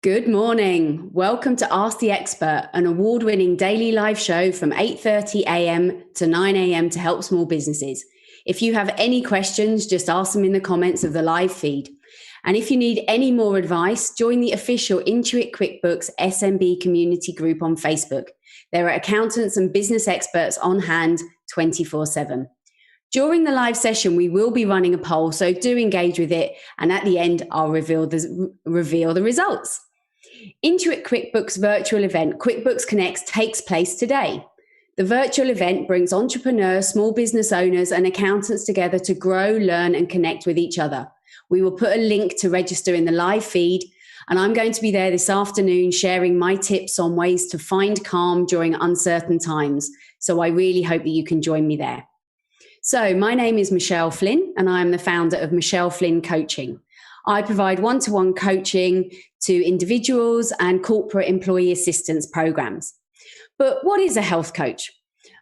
Good morning. Welcome to Ask the Expert, an award-winning daily live show from 8:30 a.m. to 9 a.m. to help small businesses. If you have any questions, just ask them in the comments of the live feed. And if you need any more advice, join the official Intuit QuickBooks SMB community group on Facebook. There are accountants and business experts on hand 24/7. During the live session, we will be running a poll, so do engage with it. And at the end, I'll reveal the results. Intuit QuickBooks virtual event, QuickBooks Connects, takes place today. The virtual event brings entrepreneurs, small business owners, and accountants together to grow, learn, and connect with each other. We will put a link to register in the live feed, and I'm going to be there this afternoon sharing my tips on ways to find calm during uncertain times. So I really hope that you can join me there. So my name is Michelle Flynn, and I am the founder of Michelle Flynn Coaching. I provide one-to-one coaching to individuals and corporate employee assistance programs. But what is a health coach?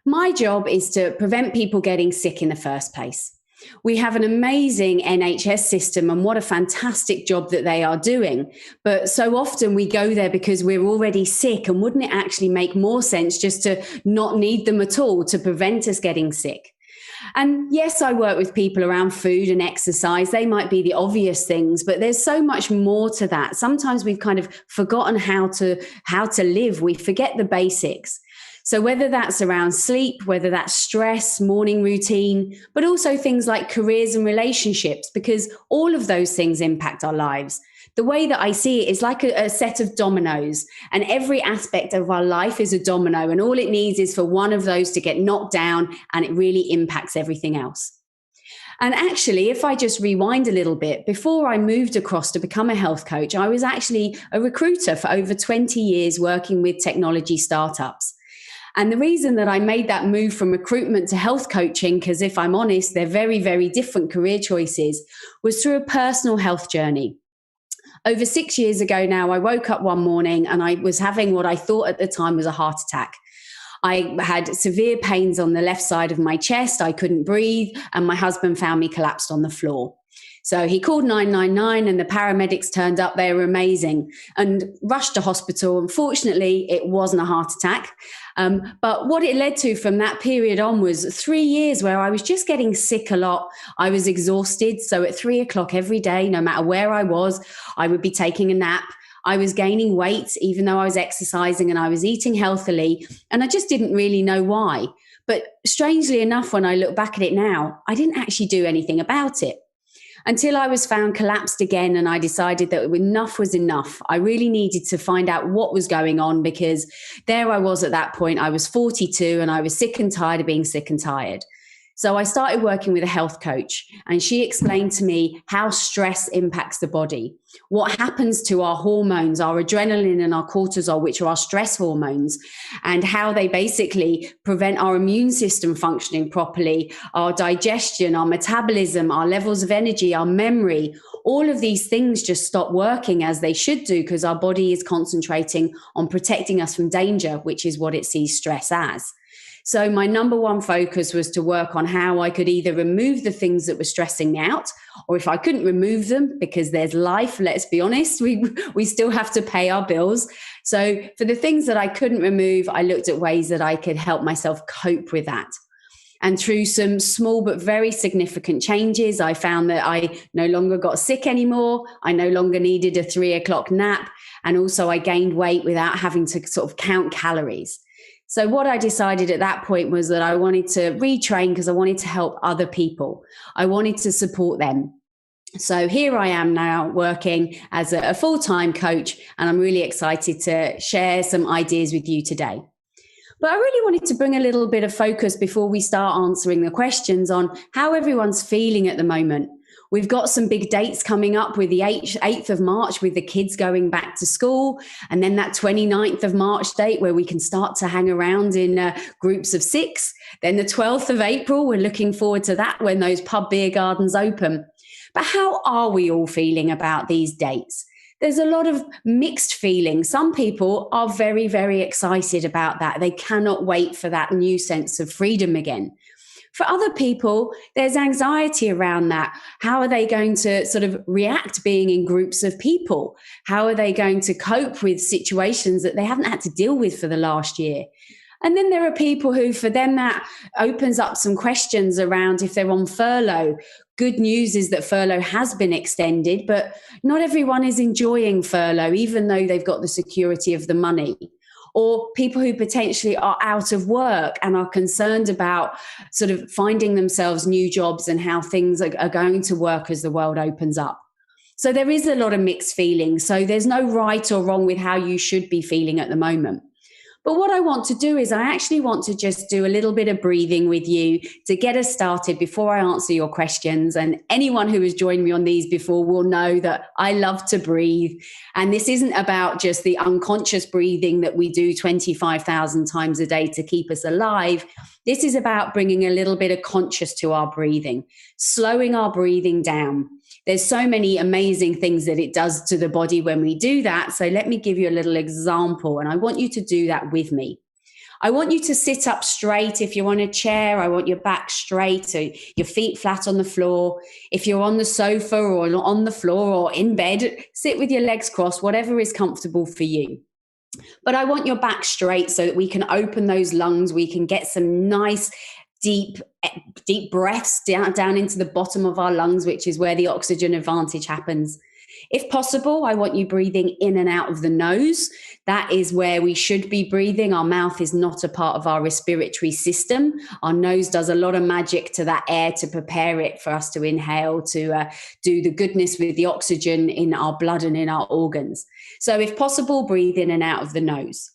My job is to prevent people getting sick in the first place. We have an amazing NHS system, and what a fantastic job that they are doing. But so often we go there because we're already sick, and wouldn't it actually make more sense just to not need them at all to prevent us getting sick? And yes, I work with people around food and exercise. They might be the obvious things, but there's so much more to that. Sometimes we've kind of forgotten how to live. We forget the basics. So whether that's around sleep, whether that's stress, morning routine, but also things like careers and relationships, because all of those things impact our lives. The way that I see it is like a set of dominoes, and every aspect of our life is a domino, and all it needs is for one of those to get knocked down, and it really impacts everything else. And actually, if I just rewind a little bit, before I moved across to become a health coach, I was actually a recruiter for over 20 years working with technology startups. And the reason that I made that move from recruitment to health coaching, because if I'm honest, they're very, very different career choices, was through a personal health journey. Over 6 years ago now, I woke up one morning and I was having what I thought at the time was a heart attack. I had severe pains on the left side of my chest. I couldn't breathe, and my husband found me collapsed on the floor. So he called 999 and the paramedics turned up. They were amazing and rushed to hospital. Unfortunately, it wasn't a heart attack. But what it led to from that period on was 3 years where I was just getting sick a lot. I was exhausted. So at 3 o'clock every day, no matter where I was, I would be taking a nap. I was gaining weight, even though I was exercising, and I was eating healthily. And I just didn't really know why. But strangely enough, when I look back at it now, I didn't actually do anything about it. Until I was found collapsed again, and I decided that enough was enough. I really needed to find out what was going on, because there I was at that point. I was 42 and I was sick and tired of being sick and tired. So I started working with a health coach, and she explained to me how stress impacts the body, what happens to our hormones, our adrenaline and our cortisol, which are our stress hormones, and how they basically prevent our immune system functioning properly, our digestion, our metabolism, our levels of energy, our memory. All of these things just stop working as they should do, because our body is concentrating on protecting us from danger, which is what it sees stress as. So my number one focus was to work on how I could either remove the things that were stressing me out, or if I couldn't remove them, because there's life, let's be honest, we still have to pay our bills. So for the things that I couldn't remove, I looked at ways that I could help myself cope with that. And through some small but very significant changes, I found that I no longer got sick anymore. I no longer needed a 3 o'clock nap. And also I gained weight without having to sort of count calories. So what I decided at that point was that I wanted to retrain, because I wanted to help other people. I wanted to support them. So here I am now working as a full-time coach, and I'm really excited to share some ideas with you today. But I really wanted to bring a little bit of focus before we start answering the questions on how everyone's feeling at the moment. We've got some big dates coming up, with the 8th of March with the kids going back to school, and then that 29th of March date where we can start to hang around in groups of 6. Then the 12th of April, we're looking forward to that when those pub beer gardens open. But how are we all feeling about these dates? There's a lot of mixed feelings. Some people are very, very excited about that. They cannot wait for that new sense of freedom again. For other people, there's anxiety around that. How are they going to sort of react being in groups of people? How are they going to cope with situations that they haven't had to deal with for the last year? And then there are people who, for them, that opens up some questions around if they're on furlough. Good news is that furlough has been extended, but not everyone is enjoying furlough, even though they've got the security of the money. Or people who potentially are out of work and are concerned about sort of finding themselves new jobs and how things are going to work as the world opens up. So there is a lot of mixed feelings. So there's no right or wrong with how you should be feeling at the moment. But what I want to do is I actually want to just do a little bit of breathing with you to get us started before I answer your questions. And anyone who has joined me on these before will know that I love to breathe. And this isn't about just the unconscious breathing that we do 25,000 times a day to keep us alive. This is about bringing a little bit of conscious to our breathing, slowing our breathing down. There's so many amazing things that it does to the body when we do that. So let me give you a little example, and I want you to do that with me. I want you to sit up straight. If you're on a chair, I want your back straight, so your feet flat on the floor. If you're on the sofa or on the floor or in bed, sit with your legs crossed, whatever is comfortable for you. But I want your back straight so that we can open those lungs. We can get some nice deep breaths down into the bottom of our lungs, which is where the oxygen advantage happens. If possible, I want you breathing in and out of the nose. That is where we should be breathing. Our mouth is not a part of our respiratory system. Our nose does a lot of magic to that air to prepare it for us to inhale, to do the goodness with the oxygen in our blood and in our organs. So if possible, breathe in and out of the nose.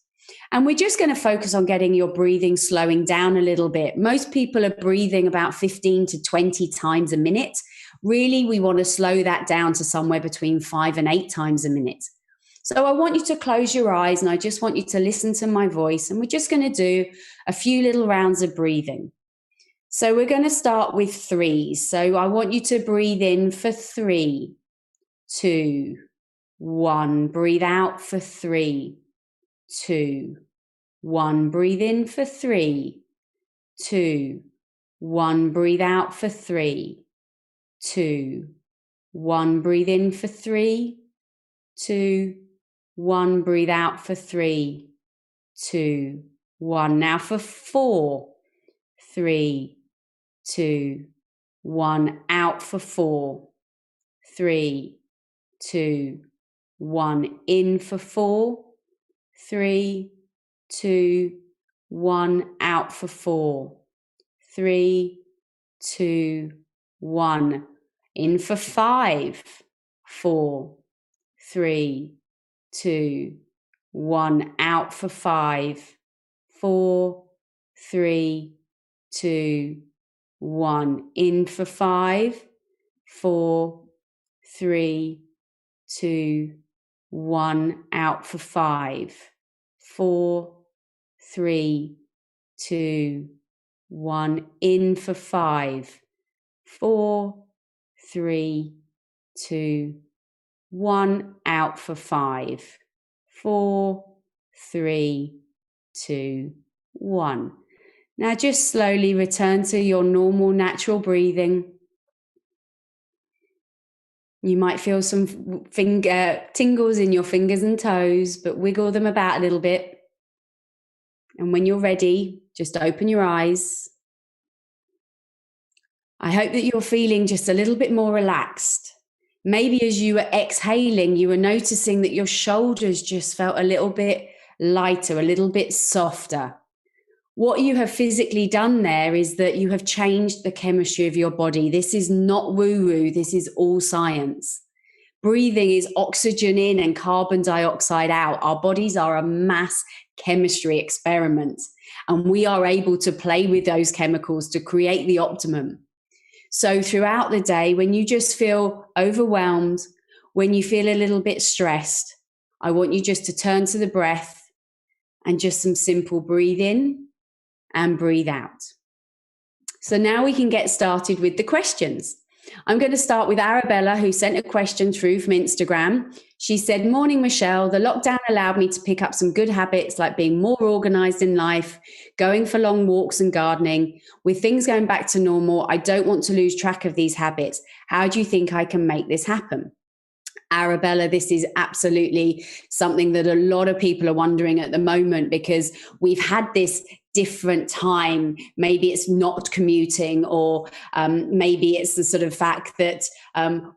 And we're just going to focus on getting your breathing slowing down a little bit. Most people are breathing about 15 to 20 times a minute. Really, we want to slow that down to somewhere between 5 and 8 times a minute. So I want you to close your eyes and I just want you to listen to my voice. And we're just going to do a few little rounds of breathing. So we're going to start with 3. So I want you to breathe in for 3, 2, 1. Breathe out for 3, 2, 1. Breathe in for 3, 2, 1. Breathe out for 3, 2, 1. Breathe in for 3, 2, 1. Breathe out for 3, 2, 1. Now for 4, 3, 2, 1. Out for 4, 3, 2, 1. In for 4, 3, 2, 1. Out for 4, 3, 2, 1. In for 5, 4, 3, 2, 1. Out for 5, 4, 3, 2, 1. In for 5, 4, 3, 2, 1. Out for 5, 4, 3, 2, 1. In for 5, 4, 3, 2, 1. Out for 5, 4, 3, 2, 1. Now just slowly return to your normal natural breathing. You might feel some tingles in your fingers and toes, but wiggle them about a little bit. And when you're ready, just open your eyes. I hope that you're feeling just a little bit more relaxed. Maybe as you were exhaling, you were noticing that your shoulders just felt a little bit lighter, a little bit softer. What you have physically done there is that you have changed the chemistry of your body. This is not woo-woo. This is all science. Breathing is oxygen in and carbon dioxide out. Our bodies are a mass chemistry experiment, and we are able to play with those chemicals to create the optimum. So throughout the day, when you just feel overwhelmed, when you feel a little bit stressed, I want you just to turn to the breath and just some simple breathe in and breathe out. So now we can get started with the questions. I'm going to start with Arabella, who sent a question through from Instagram. She said, "Morning, Michelle. The lockdown allowed me to pick up some good habits like being more organized in life, going for long walks and gardening. With things going back to normal, I don't want to lose track of these habits. How do you think I can make this happen?" Arabella, this is absolutely something that a lot of people are wondering at the moment, because we've had this different time. Maybe it's not commuting, or maybe it's the sort of fact that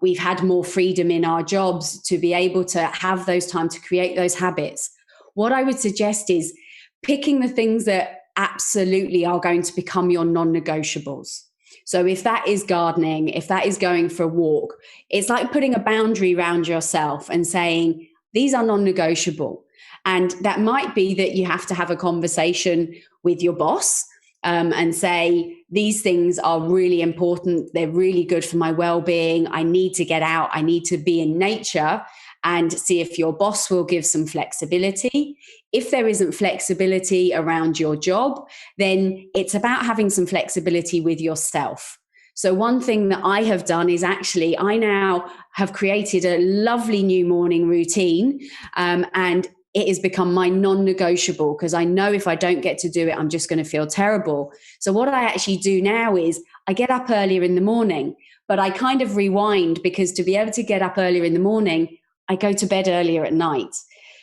we've had more freedom in our jobs to be able to have those time to create those habits. What I would suggest is picking the things that absolutely are going to become your non-negotiables. So if that is gardening, if that is going for a walk, it's like putting a boundary around yourself and saying, these are non-negotiable. And that might be that you have to have a conversation with your boss and say, these things are really important. They're really good for my well-being. I need to get out. I need to be in nature, and see if your boss will give some flexibility. If there isn't flexibility around your job, then it's about having some flexibility with yourself. So one thing that I have done is actually I now have created a lovely new morning routine, and it has become my non-negotiable, because I know if I don't get to do it, I'm just going to feel terrible. So what I actually do now is I get up earlier in the morning, but I kind of rewind, because to be able to get up earlier in the morning, I go to bed earlier at night.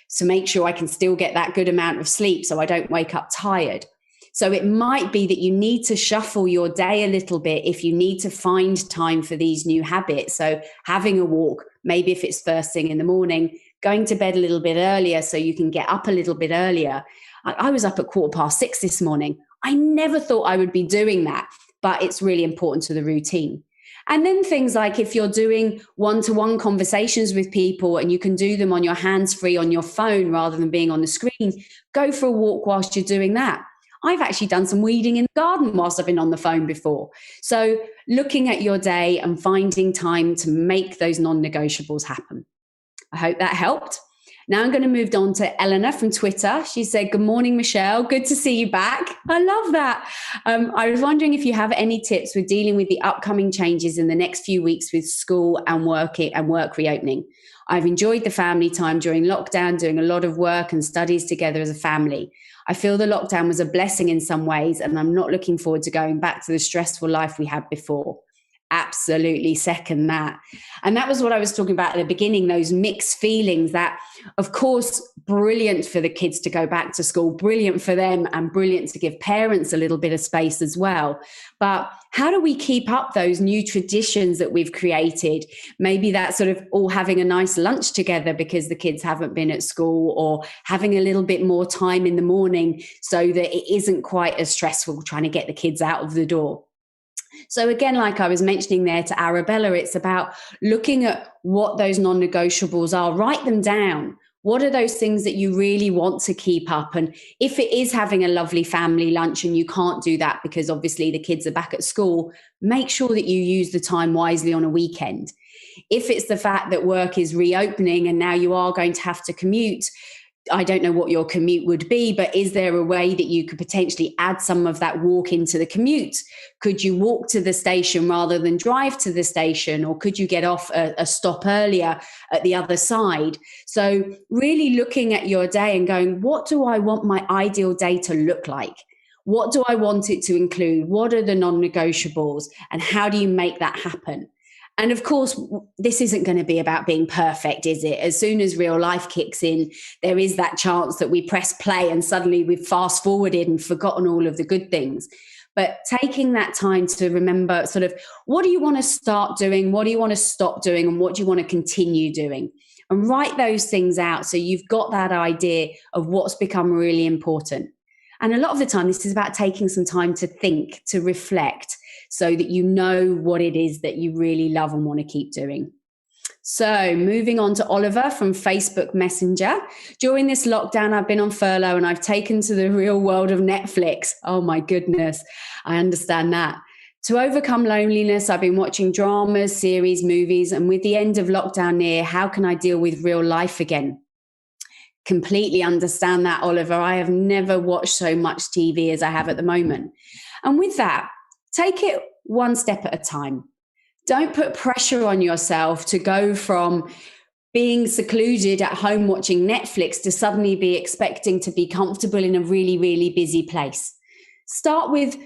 So make sure I can still get that good amount of sleep so I don't wake up tired. So it might be that you need to shuffle your day a little bit if you need to find time for these new habits. So having a walk, maybe if it's first thing in the morning, going to bed a little bit earlier so you can get up a little bit earlier. I was up at 6:15 this morning. I never thought I would be doing that, but it's really important to the routine. And then things like if you're doing one-to-one conversations with people and you can do them on your hands-free on your phone rather than being on the screen, go for a walk whilst you're doing that. I've actually done some weeding in the garden whilst I've been on the phone before. So looking at your day and finding time to make those non-negotiables happen. I hope that helped. Now I'm going to move on to Eleanor from Twitter. She said, "Good morning, Michelle. Good to see you back." I love that. I was wondering if you have any tips with dealing with the upcoming changes in the next few weeks with school and work reopening. I've enjoyed the family time during lockdown, doing a lot of work and studies together as a family. I feel the lockdown was a blessing in some ways, and I'm not looking forward to going back to the stressful life we had before. Absolutely second that. And that was what I was talking about at the beginning, those mixed feelings that, of course, brilliant for the kids to go back to school, brilliant for them, and brilliant to give parents a little bit of space as well. But how do we keep up those new traditions that we've created? Maybe that's sort of all having a nice lunch together because the kids haven't been at school, or having a little bit more time in the morning so that it isn't quite as stressful trying to get the kids out of the door. So again, like I was mentioning there to Arabella, it's about looking at what those non-negotiables are. Write them down. What are those things that you really want to keep up? And if it is having a lovely family lunch and you can't do that because obviously the kids are back at school, make sure that you use the time wisely on a weekend. If it's the fact that work is reopening and now you are going to have to commute, I don't know what your commute would be, but is there a way that you could potentially add some of that walk into the commute? Could you walk to the station rather than drive to the station? Or could you get off a stop earlier at the other side? So really looking at your day and going, what do I want my ideal day to look like? What do I want it to include? What are the non-negotiables? And how do you make that happen? And of course, this isn't going to be about being perfect, is it? As soon as real life kicks in, there is that chance that we press play and suddenly we've fast forwarded and forgotten all of the good things. But taking that time to remember sort of, what do you want to start doing? What do you want to stop doing? And what do you want to continue doing? And write those things out so you've got that idea of what's become really important. And a lot of the time, this is about taking some time to think, to reflect, so that you know what it is that you really love and want to keep doing. So moving on to Oliver from Facebook Messenger. During this lockdown, I've been on furlough and I've taken to the real world of Netflix. Oh my goodness, I understand that. To overcome loneliness, I've been watching dramas, series, movies, and with the end of lockdown near, how can I deal with real life again? Completely understand that, Oliver. I have never watched so much TV as I have at the moment. And with that, take it one step at a time. Don't put pressure on yourself to go from being secluded at home watching Netflix to suddenly be expecting to be comfortable in a really, really busy place. Start with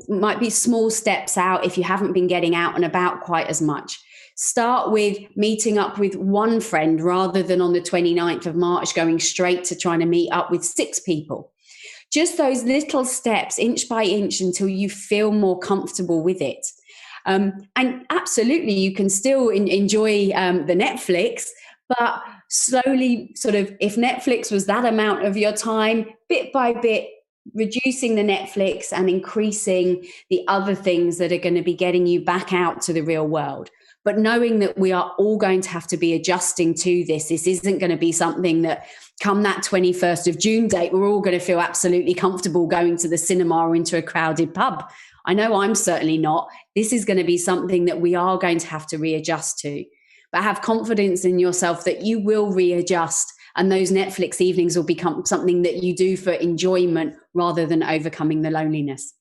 might be small steps out if you haven't been getting out and about quite as much. Start with meeting up with one friend rather than on the 29th of March going straight to trying to meet up with 6 people. Just those little steps, inch by inch, until you feel more comfortable with it. And absolutely, you can still enjoy the Netflix, but slowly, sort of, if Netflix was that amount of your time, bit by bit, reducing the Netflix and increasing the other things that are going to be getting you back out to the real world. But knowing that we are all going to have to be adjusting to this. This isn't going to be something that come that 21st of June date, we're all going to feel absolutely comfortable going to the cinema or into a crowded pub. I know I'm certainly not. This is going to be something that we are going to have to readjust to. But have confidence in yourself that you will readjust, and those Netflix evenings will become something that you do for enjoyment rather than overcoming the loneliness.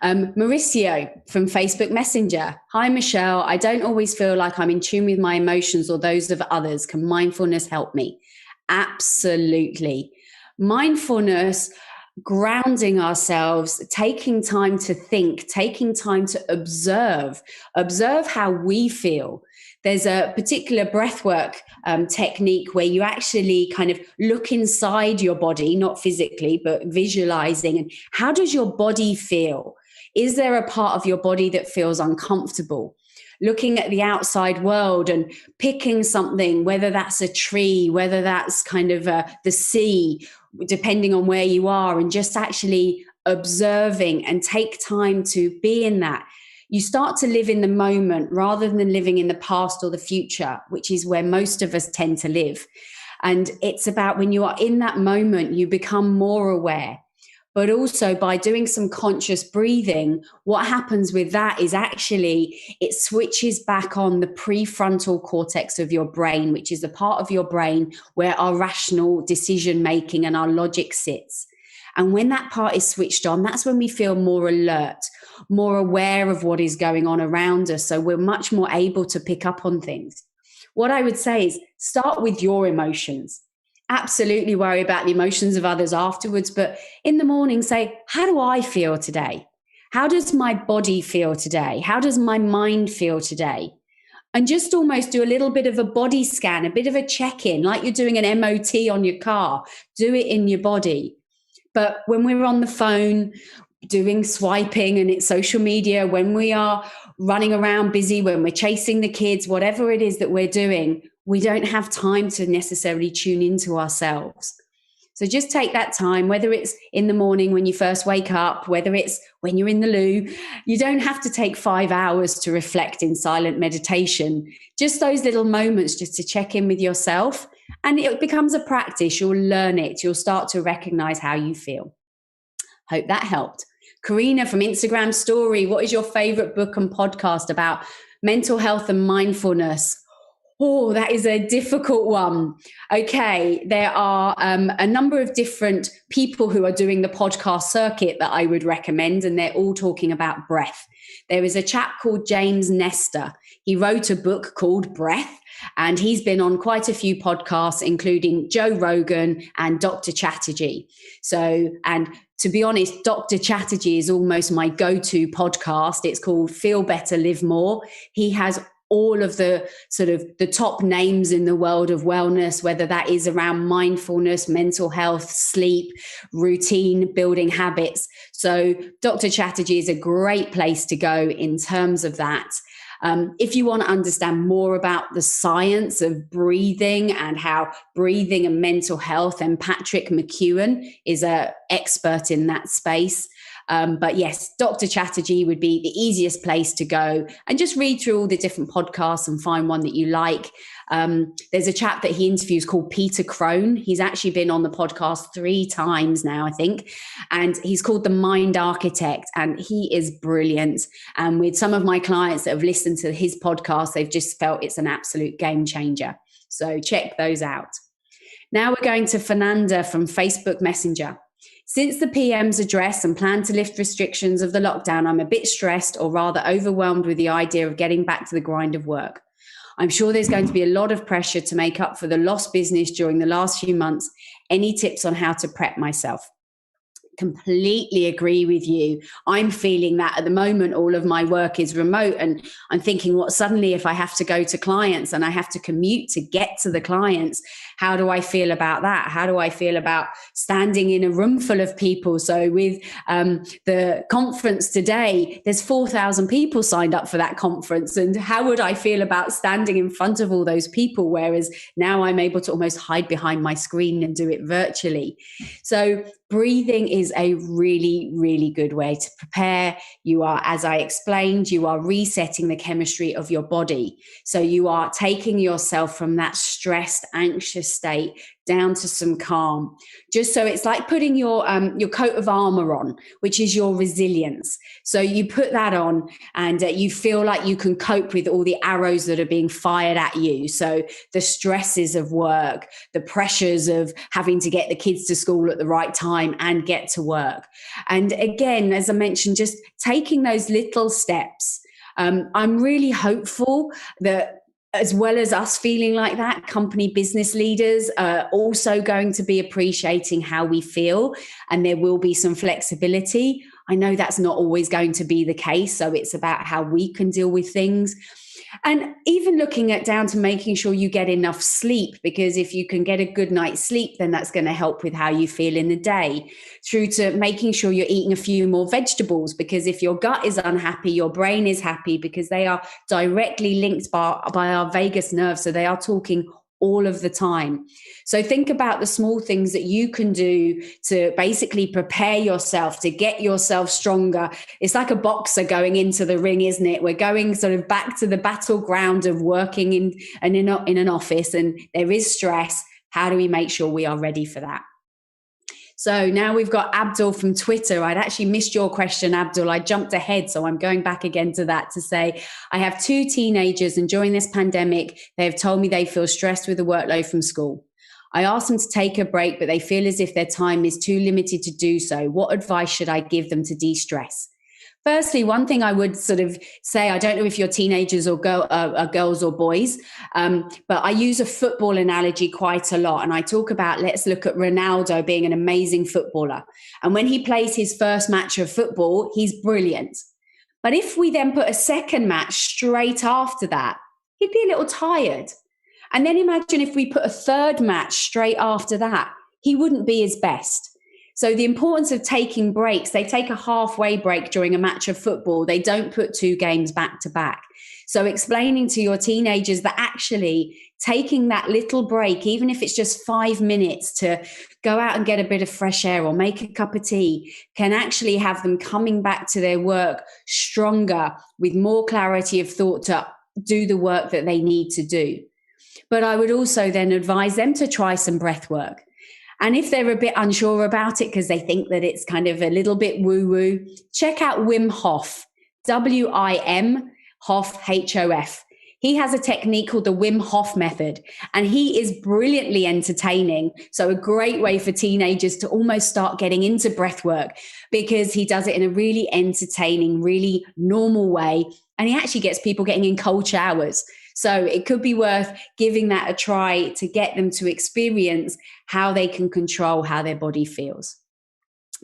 Mauricio from Facebook Messenger. Hi, Michelle. I don't always feel like I'm in tune with my emotions or those of others. Can mindfulness help me? Absolutely. Mindfulness, grounding ourselves, taking time to think, taking time to observe how we feel. There's a particular breathwork technique where you actually kind of look inside your body, not physically, but visualizing. And how does your body feel? Is there a part of your body that feels uncomfortable? Looking at the outside world and picking something, whether that's a tree, whether that's kind of the sea, depending on where you are, and just actually observing and take time to be in that. You start to live in the moment rather than living in the past or the future, which is where most of us tend to live. And it's about when you are in that moment, you become more aware. But also by doing some conscious breathing, what happens with that is actually it switches back on the prefrontal cortex of your brain, which is the part of your brain where our rational decision making and our logic sits. And when that part is switched on, that's when we feel more alert, more aware of what is going on around us. So we're much more able to pick up on things. What I would say is start with your emotions. Absolutely worry about the emotions of others afterwards. But in the morning, say, how do I feel today? How does my body feel today? How does my mind feel today? And just almost do a little bit of a body scan, a bit of a check-in, like you're doing an MOT on your car. Do it in your body. But when we're on the phone, doing swiping and it's social media, when we are running around busy, when we're chasing the kids, whatever it is that we're doing, we don't have time to necessarily tune into ourselves. So just take that time, whether it's in the morning when you first wake up, whether it's when you're in the loo. You don't have to take 5 hours to reflect in silent meditation. Just those little moments just to check in with yourself. And it becomes a practice. You'll learn it. You'll start to recognize how you feel. Hope that helped. Karina from Instagram Story, what is your favorite book and podcast about mental health and mindfulness? Oh, that is a difficult one. Okay, there are a number of different people who are doing the podcast circuit that I would recommend, and they're all talking about breath. There is a chap called James Nestor. He wrote a book called Breath, and he's been on quite a few podcasts, including Joe Rogan and Dr. Chatterjee. So, and to be honest, Dr. Chatterjee is almost my go-to podcast. It's called Feel Better, Live More. He has all of the sort of the top names in the world of wellness, whether that is around mindfulness, mental health, sleep, routine, building habits. So Dr. Chatterjee is a great place to go in terms of that. If you want to understand more about the science of breathing and how breathing and mental health, and Patrick McKeown is an expert in that space. But yes, Dr. Chatterjee would be the easiest place to go and just read through all the different podcasts and find one that you like. There's a chap that he interviews called Peter Crone. He's actually been on the podcast 3 times now, I think. And he's called the Mind Architect, and he is brilliant. And with some of my clients that have listened to his podcast, they've just felt it's an absolute game changer. So check those out. Now we're going to Fernanda from Facebook Messenger. Since the PM's address and plan to lift restrictions of the lockdown, I'm a bit stressed, or rather overwhelmed, with the idea of getting back to the grind of work. I'm sure there's going to be a lot of pressure to make up for the lost business during the last few months. Any tips on how to prep myself? Completely agree with you. I'm feeling that at the moment. All of my work is remote, and I'm thinking, what suddenly if I have to go to clients and I have to commute to get to the clients, how do I feel about that? How do I feel about standing in a room full of people? So with the conference today, there's 4,000 people signed up for that conference, and how would I feel about standing in front of all those people, whereas now I'm able to almost hide behind my screen and do it virtually. So breathing is a really, really good way to prepare. You are, as I explained, you are resetting the chemistry of your body. So you are taking yourself from that stressed, anxious state down to some calm. Just so it's like putting your coat of armor on, which is your resilience. So you put that on and you feel like you can cope with all the arrows that are being fired at you. So the stresses of work, the pressures of having to get the kids to school at the right time and get to work. And again, as I mentioned, just taking those little steps. I'm really hopeful that, as well as us feeling like that, company business leaders are also going to be appreciating how we feel, and there will be some flexibility. I know that's not always going to be the case, so it's about how we can deal with things. And even looking at down to making sure you get enough sleep, because if you can get a good night's sleep, then that's going to help with how you feel in the day, through to making sure you're eating a few more vegetables, because if your gut is unhappy, your brain is happy, because they are directly linked by our vagus nerve. So they are talking all of the time. So think about the small things that you can do to basically prepare yourself, to get yourself stronger. It's like a boxer going into the ring, isn't it? We're going sort of back to the battleground of working in an office, and there is stress. How do we make sure we are ready for that? So now we've got Abdul from Twitter. I'd actually missed your question, Abdul. I jumped ahead, so I'm going back again to that to say, I have 2 teenagers, and during this pandemic, they've told me they feel stressed with the workload from school. I asked them to take a break, but they feel as if their time is too limited to do so. What advice should I give them to de-stress? Firstly, one thing I would sort of say, I don't know if you're teenagers or girls or boys, but I use a football analogy quite a lot. And I talk about, let's look at Ronaldo being an amazing footballer. And when he plays his first match of football, he's brilliant. But if we then put a second match straight after that, he'd be a little tired. And then imagine if we put a third match straight after that, he wouldn't be his best. So the importance of taking breaks, they take a halfway break during a match of football. They don't put 2 games back to back. So explaining to your teenagers that actually taking that little break, even if it's just 5 minutes to go out and get a bit of fresh air or make a cup of tea, can actually have them coming back to their work stronger, with more clarity of thought to do the work that they need to do. But I would also then advise them to try some breath work. And if they're a bit unsure about it because they think that it's kind of a little bit woo-woo, check out Wim Hof, W-I-M, Hof, H-O-F. He has a technique called the Wim Hof Method, and he is brilliantly entertaining. So a great way for teenagers to almost start getting into breath work, because he does it in a really entertaining, really normal way. And he actually gets people getting in cold showers. So it could be worth giving that a try to get them to experience how they can control how their body feels.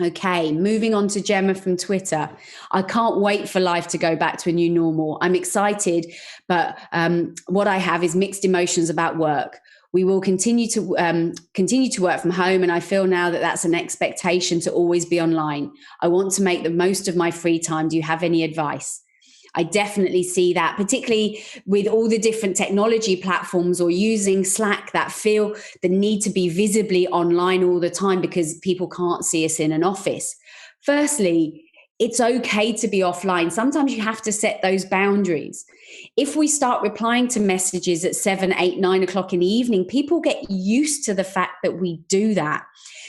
Okay, moving on to Gemma from Twitter. I can't wait for life to go back to a new normal. I'm excited, but what I have is mixed emotions about work. We will continue to work from home, and I feel now that that's an expectation to always be online. I want to make the most of my free time. Do you have any advice? I definitely see that, particularly with all the different technology platforms or using Slack that feel the need to be visibly online all the time because people can't see us in an office. Firstly, it's okay to be offline. Sometimes you have to set those boundaries. If we start replying to messages at 7, 8, 9 o'clock in the evening, people get used to the fact that we do that.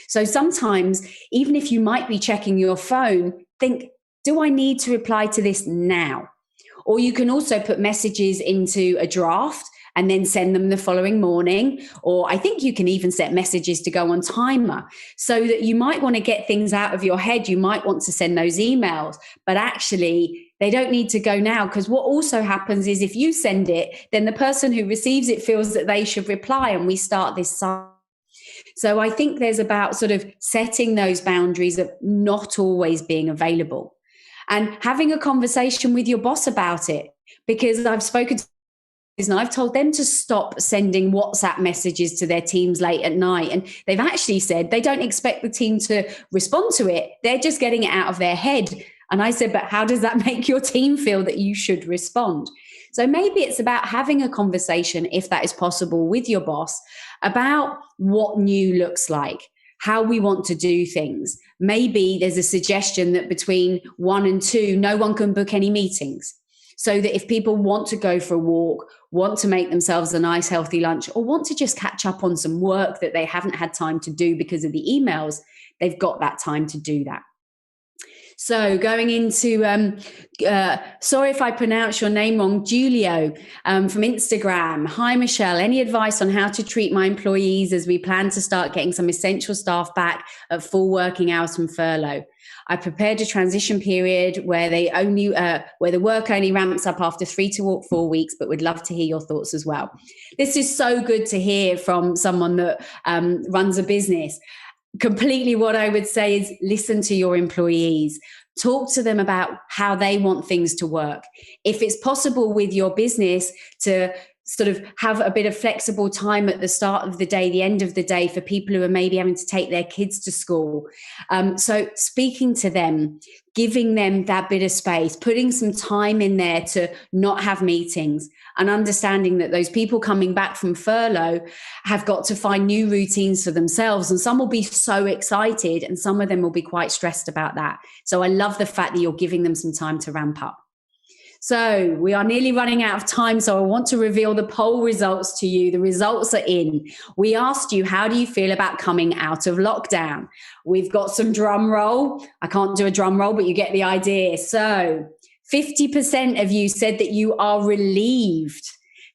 So sometimes, even if you might be checking your phone, think, do I need to reply to this now? Or you can also put messages into a draft and then send them the following morning. Or I think you can even set messages to go on timer, so that you might want to get things out of your head. You might want to send those emails, but actually they don't need to go now, because what also happens is if you send it, then the person who receives it feels that they should reply, and we start this cycle. So I think there's about sort of setting those boundaries of not always being available and having a conversation with your boss about it, because I've spoken to and I've told them to stop sending WhatsApp messages to their teams late at night. And they've actually said they don't expect the team to respond to it. They're just getting it out of their head. And I said, but how does that make your team feel that you should respond? So maybe it's about having a conversation, if that is possible, with your boss about what new looks like, how we want to do things. Maybe there's a suggestion that between 1 and 2, no one can book any meetings. So that if people want to go for a walk, want to make themselves a nice healthy lunch, or want to just catch up on some work that they haven't had time to do because of the emails, they've got that time to do that. So going into, sorry if I pronounce your name wrong, Julio from Instagram. Hi, Michelle. Any advice on how to treat my employees as we plan to start getting some essential staff back at full working hours from furlough? I prepared a transition period where where the work only ramps up after 3 to 4 weeks, but would love to hear your thoughts as well. This is so good to hear from someone that runs a business. Completely what I would say is listen to your employees. Talk to them about how they want things to work. If it's possible with your business to sort of have a bit of flexible time at the start of the day, the end of the day, for people who are maybe having to take their kids to school. So speaking to them, giving them that bit of space, putting some time in there to not have meetings, and understanding that those people coming back from furlough have got to find new routines for themselves. And some will be so excited and some of them will be quite stressed about that. So I love the fact that you're giving them some time to ramp up. So we are nearly running out of time. So I want to reveal the poll results to you. The results are in. We asked you, how do you feel about coming out of lockdown? We've got some drum roll. I can't do a drum roll, but you get the idea. So 50% of you said that you are relieved.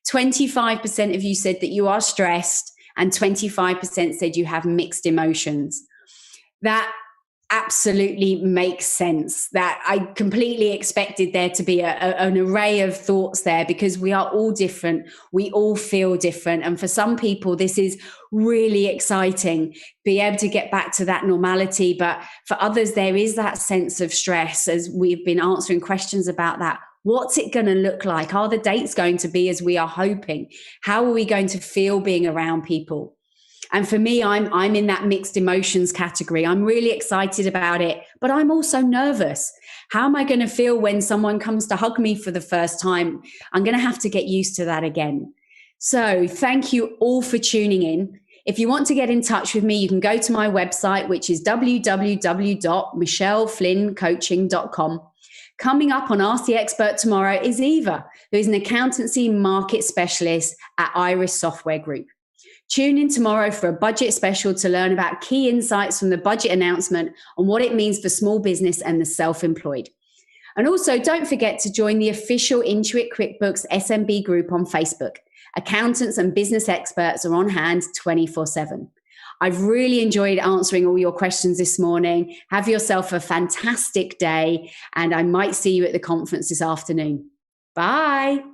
25% of you said that you are stressed. And 25% said you have mixed emotions. That absolutely makes sense. That I completely expected there to be an array of thoughts there, because we are all different. We all feel different. And for some people, this is really exciting, be able to get back to that normality. But for others, there is that sense of stress, as we've been answering questions about that. What's it going to look like? Are the dates going to be as we are hoping? How are we going to feel being around people? And for me, I'm in that mixed emotions category. I'm really excited about it, but I'm also nervous. How am I going to feel when someone comes to hug me for the first time? I'm going to have to get used to that again. So thank you all for tuning in. If you want to get in touch with me, you can go to my website, which is www.michelleflynncoaching.com. Coming up on Ask the Expert tomorrow is Eva, who is an accountancy market specialist at Iris Software Group. Tune in tomorrow for a budget special to learn about key insights from the budget announcement on what it means for small business and the self-employed. And also, don't forget to join the official Intuit QuickBooks SMB group on Facebook. Accountants and business experts are on hand 24/7. I've really enjoyed answering all your questions this morning. Have yourself a fantastic day, and I might see you at the conference this afternoon. Bye.